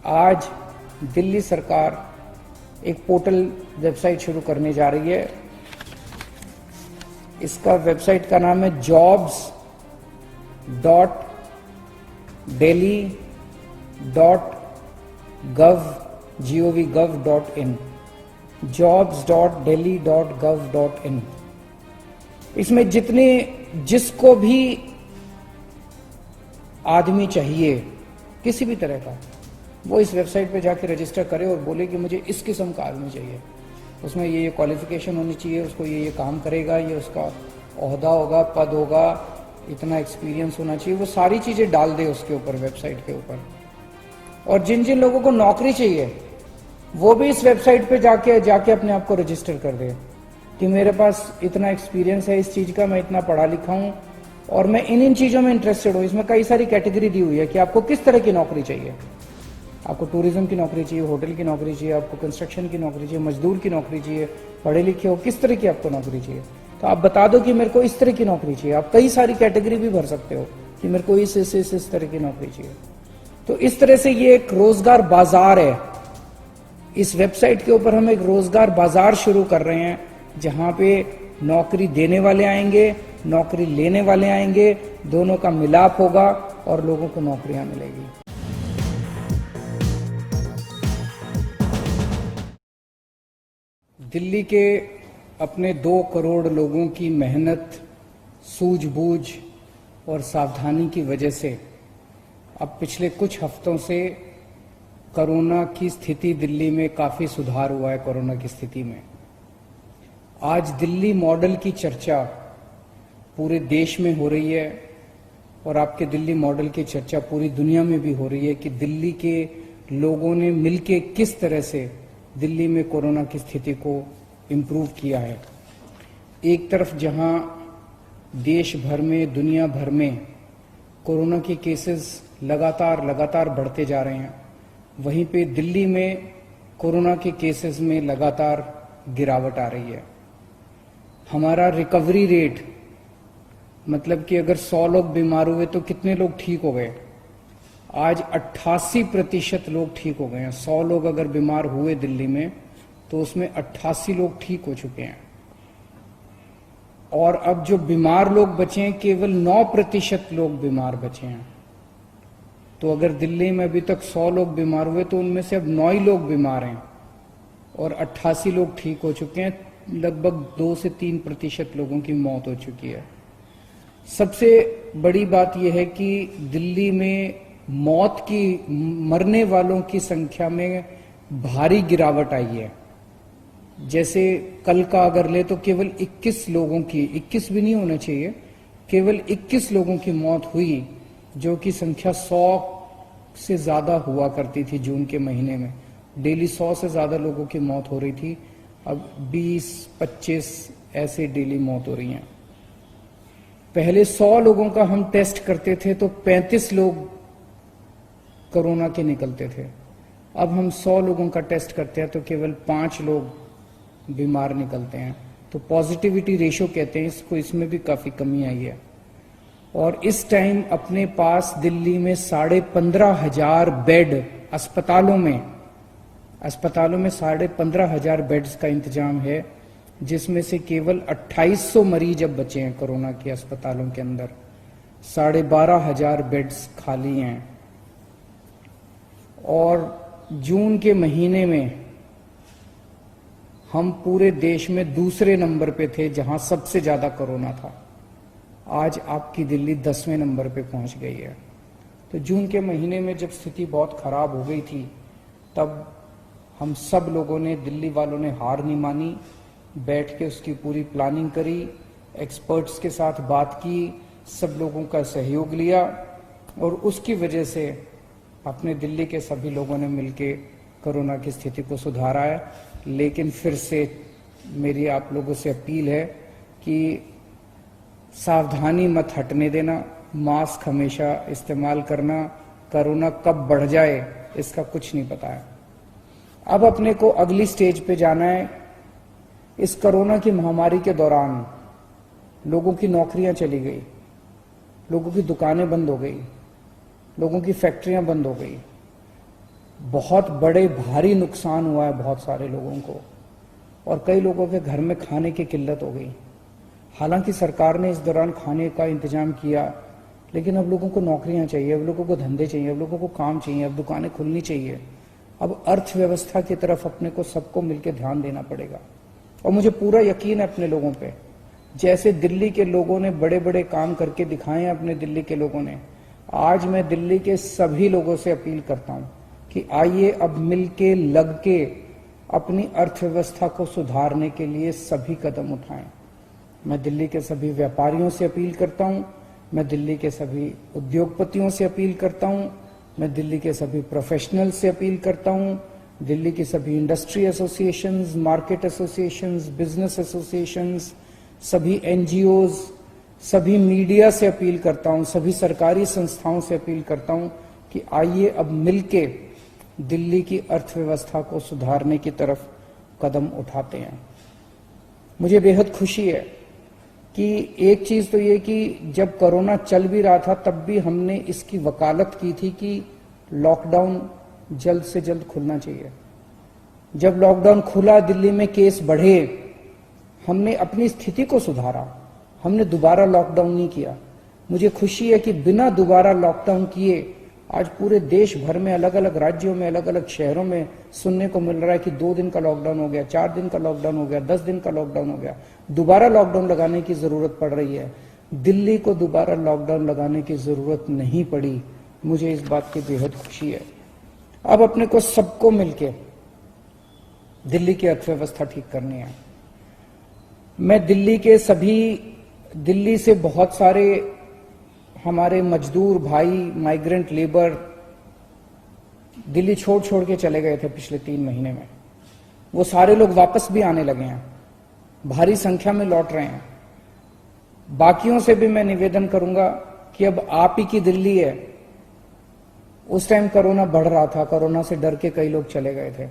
आज दिल्ली सरकार एक पोर्टल वेबसाइट शुरू करने जा रही है। इसका वेबसाइट का नाम है jobs.delhi.gov.in jobs.delhi.gov.in। इसमें जिसको भी आदमी चाहिए किसी भी तरह का, वो इस वेबसाइट पे जाके रजिस्टर करे और बोले कि मुझे इस किस्म का आदमी चाहिए, उसमें ये क्वालिफिकेशन होनी चाहिए, उसको ये काम करेगा, ये उसका ओहदा होगा, पद होगा, इतना एक्सपीरियंस होना चाहिए, वो सारी चीज़ें डाल दे उसके ऊपर, वेबसाइट के ऊपर। और जिन जिन लोगों को नौकरी चाहिए वो भी इस वेबसाइट पे जाके अपने आप को रजिस्टर कर दे कि मेरे पास इतना एक्सपीरियंस है इस चीज़ का, मैं इतना पढ़ा लिखा हूँ और मैं इन चीज़ों में इंटरेस्टेड हूँ। इसमें कई सारी कैटेगरी दी हुई है कि आपको किस तरह की नौकरी चाहिए। आपको टूरिज्म की नौकरी चाहिए, होटल की नौकरी चाहिए, आपको कंस्ट्रक्शन की नौकरी चाहिए, मजदूर की नौकरी चाहिए, पढ़े लिखे हो, किस तरह की आपको नौकरी चाहिए। तो आप बता दो कि मेरे को इस तरह की नौकरी चाहिए। आप कई सारी कैटेगरी भी भर सकते हो कि मेरे को इस तरह की नौकरी चाहिए। तो इस तरह से ये एक रोजगार बाजार है। इस वेबसाइट के ऊपर हम एक रोजगार बाजार शुरू कर रहे हैं, जहां पे नौकरी देने वाले आएंगे, नौकरी लेने वाले आएंगे, दोनों का मिलाप होगा और लोगों को नौकरियां मिलेगी। दिल्ली के अपने 2 करोड़ लोगों की मेहनत, सूझबूझ और सावधानी की वजह से अब पिछले कुछ हफ्तों से कोरोना की स्थिति दिल्ली में काफ़ी सुधार हुआ है। कोरोना की स्थिति में आज दिल्ली मॉडल की चर्चा पूरे देश में हो रही है और आपके दिल्ली मॉडल की चर्चा पूरी दुनिया में भी हो रही है कि दिल्ली के लोगों ने मिलके किस तरह से दिल्ली में कोरोना की स्थिति को इम्प्रूव किया है। एक तरफ जहां देश भर में, दुनिया भर में कोरोना के केसेस लगातार बढ़ते जा रहे हैं, वहीं पे दिल्ली में कोरोना के केसेस में लगातार गिरावट आ रही है। हमारा रिकवरी रेट, मतलब कि अगर 100 लोग बीमार हुए तो कितने लोग ठीक हो गए, आज 88% लोग ठीक हो गए हैं। 100 लोग अगर बीमार हुए दिल्ली में तो उसमें 88 लोग ठीक हो चुके हैं। और अब जो बीमार लोग बचे हैं, केवल 9% लोग बीमार बचे हैं। तो अगर दिल्ली में अभी तक 100 लोग बीमार हुए तो उनमें से अब 9 ही लोग बीमार हैं और 88 लोग ठीक हो चुके हैं। लगभग 2 से 3% लोगों की मौत हो चुकी है। सबसे बड़ी बात यह है कि दिल्ली में मरने वालों की संख्या में भारी गिरावट आई है। जैसे कल का अगर ले तो केवल 21 लोगों की, 21 भी नहीं होना चाहिए, केवल 21 लोगों की मौत हुई, जो कि संख्या 100 से ज्यादा हुआ करती थी जून के महीने में। डेली 100 से ज्यादा लोगों की मौत हो रही थी, अब 20-25 ऐसे डेली मौत हो रही हैं। पहले 100 लोगों का हम टेस्ट करते थे तो 35 लोग कोरोना के निकलते थे। अब हम 100 लोगों का टेस्ट करते हैं तो केवल 5 लोग बीमार निकलते हैं। तो पॉजिटिविटी रेशो कहते हैं इसको, इसमें भी काफी कमी आई है। और इस टाइम अपने पास दिल्ली में 15,500 बेड अस्पतालों में 15,500 बेड्स का इंतजाम है, जिसमें से केवल 2800 मरीज अब बचे हैं कोरोना के अस्पतालों के अंदर। 12,500 बेड्स खाली हैं। और जून के महीने में हम पूरे देश में दूसरे नंबर पे थे जहां सबसे ज्यादा कोरोना था। आज आपकी दिल्ली 10वें नंबर पे पहुंच गई है। तो जून के महीने में जब स्थिति बहुत खराब हो गई थी, तब हम सब लोगों ने, दिल्ली वालों ने हार नहीं मानी, बैठ के उसकी पूरी प्लानिंग करी, एक्सपर्ट्स के साथ बात की, सब लोगों का सहयोग लिया और उसकी वजह से अपने दिल्ली के सभी लोगों ने मिलके कोरोना की स्थिति को सुधारा है। लेकिन फिर से मेरी आप लोगों से अपील है कि सावधानी मत हटने देना, मास्क हमेशा इस्तेमाल करना। कोरोना कब बढ़ जाए इसका कुछ नहीं पता है। अब अपने को अगली स्टेज पे जाना है। इस कोरोना की महामारी के दौरान लोगों की नौकरियां चली गई, लोगों की दुकानें बंद हो गई, लोगों की फैक्ट्रियां बंद हो गई, बहुत बड़े भारी नुकसान हुआ है बहुत सारे लोगों को, और कई लोगों के घर में खाने की किल्लत हो गई। हालांकि सरकार ने इस दौरान खाने का इंतजाम किया, लेकिन अब लोगों को नौकरियां चाहिए, अब लोगों को धंधे चाहिए, अब लोगों को काम चाहिए, अब दुकानें खुलनी चाहिए। अब अर्थव्यवस्था की तरफ अपने को सबको मिलकर ध्यान देना पड़ेगा। और मुझे पूरा यकीन है अपने लोगों पे, जैसे दिल्ली के लोगों ने बड़े बड़े काम करके दिखाए हैं अपने दिल्ली के लोगों ने, आज मैं दिल्ली के सभी लोगों से अपील करता हूं कि आइए अब मिलके लग के अपनी अर्थव्यवस्था को सुधारने के लिए सभी कदम उठाएं। मैं दिल्ली के सभी व्यापारियों से अपील करता हूं, मैं दिल्ली के सभी उद्योगपतियों से अपील करता हूं, मैं दिल्ली के सभी प्रोफेशनल से अपील करता हूं, दिल्ली की सभी industry associations, market associations, business associations, सभी एनजीओज, सभी मीडिया से अपील करता हूं, सभी सरकारी संस्थाओं से अपील करता हूं कि आइए अब मिलके दिल्ली की अर्थव्यवस्था को सुधारने की तरफ कदम उठाते हैं। मुझे बेहद खुशी है कि एक चीज तो ये कि जब कोरोना चल भी रहा था तब भी हमने इसकी वकालत की थी कि लॉकडाउन जल्द से जल्द खुलना चाहिए। जब लॉकडाउन खुला, दिल्ली में केस बढ़े, हमने अपनी स्थिति को सुधारा, हमने दोबारा लॉकडाउन नहीं किया। मुझे खुशी है कि बिना दोबारा लॉकडाउन किए आज पूरे देश भर में अलग अलग राज्यों में, अलग अलग शहरों में सुनने को मिल रहा है कि 2 दिन का लॉकडाउन हो गया, 4 दिन का लॉकडाउन हो गया, 10 दिन का लॉकडाउन हो गया। दोबारा लॉकडाउन लगाने की जरूरत पड़ रही है। दिल्ली को दोबारा लॉकडाउन लगाने की जरूरत नहीं पड़ी। मुझे इस बात की बेहद खुशी है। अब अपने को सबको मिलके दिल्ली की अर्थव्यवस्था ठीक करनी है। मैं दिल्ली से बहुत सारे हमारे मजदूर भाई, माइग्रेंट लेबर दिल्ली छोड़ के चले गए थे पिछले 3 महीने में। वो सारे लोग वापस भी आने लगे हैं, भारी संख्या में लौट रहे हैं। बाकियों से भी मैं निवेदन करूंगा कि अब आप ही की दिल्ली है। उस टाइम कोरोना बढ़ रहा था, कोरोना से डर के कई लोग चले गए थे।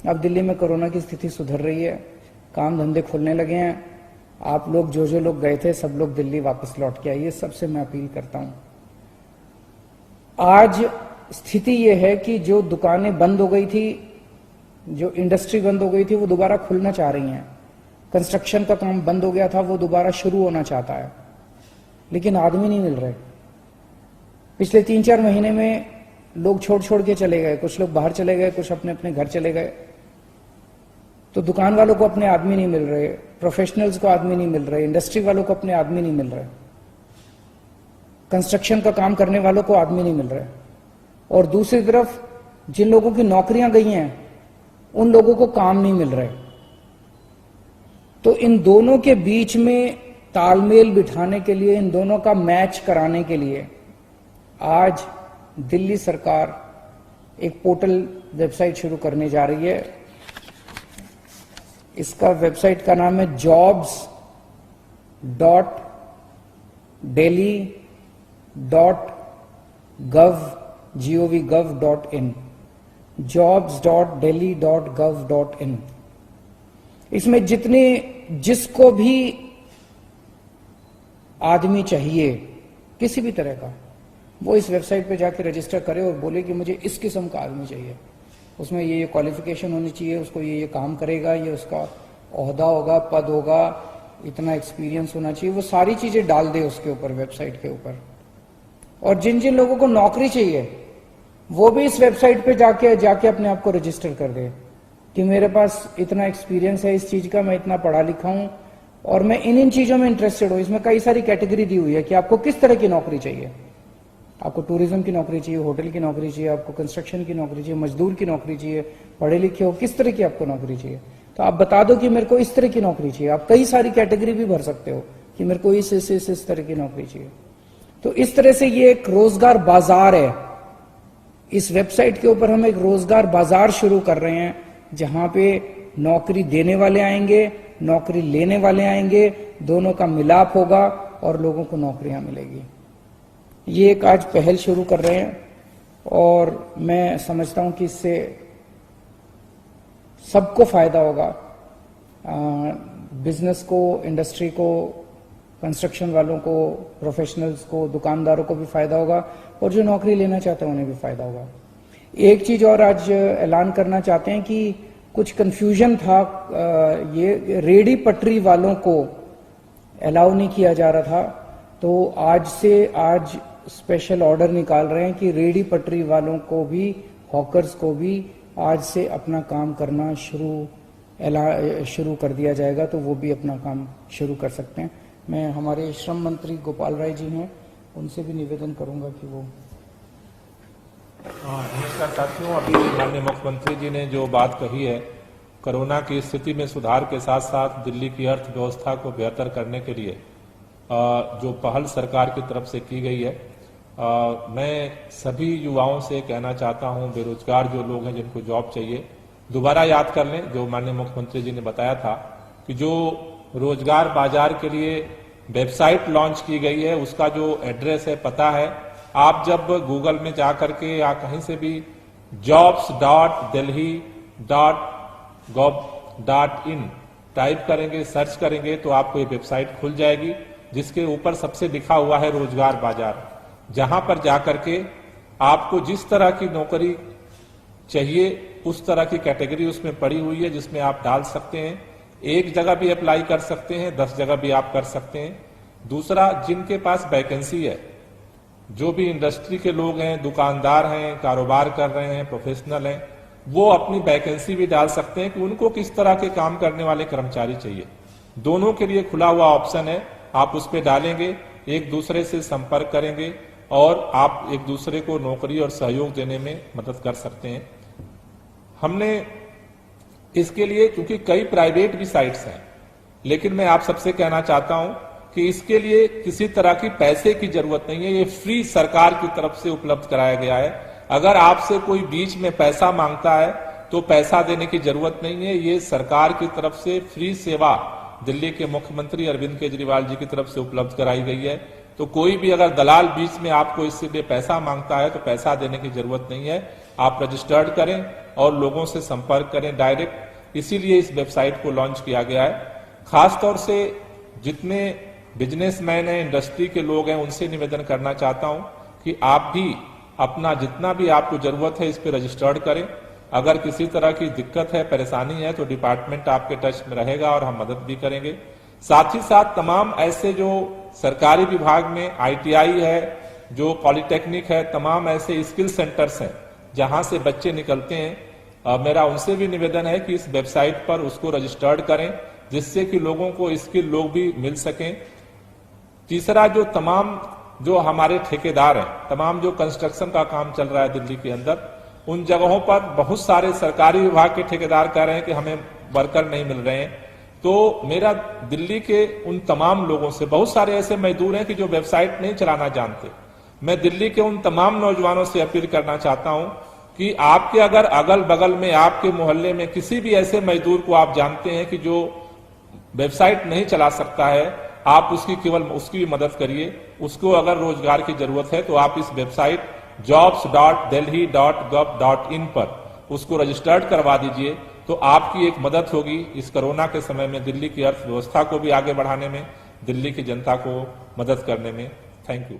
अब दिल्ली में कोरोना की स्थिति सुधर रही है, काम धंधे खुलने लगे हैं। आप लोग जो लोग गए थे सब लोग दिल्ली वापस लौट के आइए, सबसे मैं अपील करता हूं। आज स्थिति यह है कि जो दुकानें बंद हो गई थी, जो इंडस्ट्री बंद हो गई थी, वो दोबारा खुलना चाह रही हैं। कंस्ट्रक्शन का काम बंद हो गया था, वो दोबारा शुरू होना चाहता है, लेकिन आदमी नहीं मिल रहे। पिछले 3-4 महीने में लोग छोड़ के चले गए, कुछ लोग बाहर चले गए, कुछ अपने अपने घर चले गए। तो दुकान वालों को अपने आदमी नहीं मिल रहे, प्रोफेशनल्स को आदमी नहीं मिल रहे, इंडस्ट्री वालों को अपने आदमी नहीं मिल रहे, कंस्ट्रक्शन का काम करने वालों को आदमी नहीं मिल रहे। और दूसरी तरफ जिन लोगों की नौकरियां गई हैं उन लोगों को काम नहीं मिल रहे। तो इन दोनों के बीच में तालमेल बिठाने के लिए, इन दोनों का मैच कराने के लिए आज दिल्ली सरकार एक पोर्टल वेबसाइट शुरू करने जा रही है। इसका वेबसाइट का नाम है jobs.delhi.gov.in jobs.delhi.gov.in। इसमें जिसको भी आदमी चाहिए किसी भी तरह का, वो इस वेबसाइट पे जाके रजिस्टर करे और बोले कि मुझे इस किस्म का आदमी चाहिए, उसमें ये क्वालिफिकेशन होनी चाहिए, उसको ये काम करेगा, ये उसका ओहदा होगा, पद होगा, इतना एक्सपीरियंस होना चाहिए, वो सारी चीजें डाल दे उसके ऊपर, वेबसाइट के ऊपर। और जिन लोगों को नौकरी चाहिए वो भी इस वेबसाइट पे जाके अपने आप को रजिस्टर कर दे कि मेरे पास इतना एक्सपीरियंस है इस चीज का, मैं इतना पढ़ा लिखा हूं और मैं इन चीजों में इंटरेस्टेड हूं। इसमें कई सारी कैटेगरी दी हुई है कि आपको किस तरह की नौकरी चाहिए। आपको टूरिज्म की नौकरी चाहिए, होटल की नौकरी चाहिए, आपको कंस्ट्रक्शन की नौकरी चाहिए, मजदूर की नौकरी चाहिए, पढ़े लिखे हो, किस तरह की आपको नौकरी चाहिए। तो आप बता दो कि मेरे को इस तरह की नौकरी चाहिए। आप कई सारी कैटेगरी भी भर सकते हो कि मेरे को इस तरह की नौकरी चाहिए। तो इस तरह से ये एक रोजगार बाजार है। इस वेबसाइट के ऊपर हम एक रोजगार बाजार शुरू कर रहे हैं जहां पे नौकरी देने वाले आएंगे, नौकरी लेने वाले आएंगे, दोनों का मिलाप होगा और लोगों को नौकरियां मिलेगी। ये एक आज पहल शुरू कर रहे हैं और मैं समझता हूं कि इससे सबको फायदा होगा, बिजनेस को, इंडस्ट्री को, कंस्ट्रक्शन वालों को, प्रोफेशनल्स को, दुकानदारों को भी फायदा होगा और जो नौकरी लेना चाहते हैं उन्हें भी फायदा होगा। एक चीज और आज ऐलान करना चाहते हैं कि कुछ कंफ्यूजन था, ये रेडी पटरी वालों को अलाउ नहीं किया जा रहा था, तो आज स्पेशल ऑर्डर निकाल रहे हैं कि रेडी पटरी वालों को भी, हॉकर्स को भी आज से अपना काम करना शुरू कर दिया जाएगा, तो वो भी अपना काम शुरू कर सकते हैं। मैं हमारे श्रम मंत्री गोपाल राय जी हैं, उनसे भी निवेदन करूंगा कि वो। नमस्कार साथियों, अभी माननीय मुख्यमंत्री जी ने जो बात कही है, कोरोना की स्थिति में सुधार के साथ साथ दिल्ली की अर्थव्यवस्था को बेहतर करने के लिए जो पहल सरकार की तरफ से की गई है, मैं सभी युवाओं से कहना चाहता हूं, बेरोजगार जो लोग हैं जिनको जॉब चाहिए, दोबारा याद कर लें जो माननीय मुख्यमंत्री जी ने बताया था कि जो रोजगार बाजार के लिए वेबसाइट लॉन्च की गई है, उसका जो एड्रेस है, पता है, आप जब गूगल में जा करके या कहीं से भी jobs.delhi.gov.in टाइप करेंगे, सर्च करेंगे, तो आपको ये वेबसाइट खुल जाएगी, जिसके ऊपर सबसे लिखा हुआ है रोजगार बाजार, जहां पर जाकर के आपको जिस तरह की नौकरी चाहिए उस तरह की कैटेगरी उसमें पड़ी हुई है, जिसमें आप डाल सकते हैं। एक जगह भी अप्लाई कर सकते हैं, 10 जगह भी आप कर सकते हैं। दूसरा, जिनके पास वैकेंसी है, जो भी इंडस्ट्री के लोग हैं, दुकानदार हैं, कारोबार कर रहे हैं, प्रोफेशनल हैं, वो अपनी वैकेंसी भी डाल सकते हैं कि उनको किस तरह के काम करने वाले कर्मचारी चाहिए। दोनों के लिए खुला हुआ ऑप्शन है, आप उस पर डालेंगे, एक दूसरे से संपर्क करेंगे और आप एक दूसरे को नौकरी और सहयोग देने में मदद कर सकते हैं। हमने इसके लिए, क्योंकि कई प्राइवेट भी साइट्स हैं, लेकिन मैं आप सबसे कहना चाहता हूं कि इसके लिए किसी तरह की पैसे की जरूरत नहीं है, ये फ्री सरकार की तरफ से उपलब्ध कराया गया है। अगर आपसे कोई बीच में पैसा मांगता है तो पैसा देने की जरूरत नहीं है, ये सरकार की तरफ से फ्री सेवा दिल्ली के मुख्यमंत्री अरविंद केजरीवाल जी की तरफ से उपलब्ध कराई गई है। तो कोई भी अगर दलाल बीच में आपको इसके लिए पैसा मांगता है तो पैसा देने की जरूरत नहीं है, आप रजिस्टर्ड करें और लोगों से संपर्क करें डायरेक्ट। इसीलिए इस वेबसाइट को लॉन्च किया गया है। खासतौर से जितने बिजनेसमैन हैं, इंडस्ट्री के लोग हैं, उनसे निवेदन करना चाहता हूं कि आप भी अपना जितना भी आपको जरूरत है इस पे रजिस्टर्ड करें। अगर किसी तरह की दिक्कत है, परेशानी है, तो डिपार्टमेंट आपके टच में रहेगा और हम मदद भी करेंगे। साथ ही साथ तमाम ऐसे जो सरकारी विभाग में ITI है, जो पॉलिटेक्निक है, तमाम ऐसे स्किल सेंटर्स हैं जहां से बच्चे निकलते हैं, मेरा उनसे भी निवेदन है कि इस वेबसाइट पर उसको रजिस्टर्ड करें, जिससे कि लोगों को स्किल लोग भी मिल सकें। तीसरा, जो हमारे ठेकेदार हैं, तमाम जो कंस्ट्रक्शन का काम चल रहा है दिल्ली के अंदर, उन जगहों पर बहुत सारे सरकारी विभाग के ठेकेदार कह रहे हैं कि हमें वर्कर नहीं मिल रहे हैं। तो मेरा दिल्ली के उन तमाम लोगों से, बहुत सारे ऐसे मजदूर हैं कि जो वेबसाइट नहीं चलाना जानते, मैं दिल्ली के उन तमाम नौजवानों से अपील करना चाहता हूं कि आपके अगर अगल बगल में, आपके मोहल्ले में किसी भी ऐसे मजदूर को आप जानते हैं कि जो वेबसाइट नहीं चला सकता है, आप उसकी भी मदद करिए। उसको अगर रोजगार की जरूरत है तो आप इस वेबसाइट jobs.delhi.gov.in पर उसको रजिस्टर्ड करवा दीजिए, तो आपकी एक मदद होगी इस कोरोना के समय में दिल्ली की अर्थव्यवस्था को भी आगे बढ़ाने में, दिल्ली की जनता को मदद करने में। Thank you.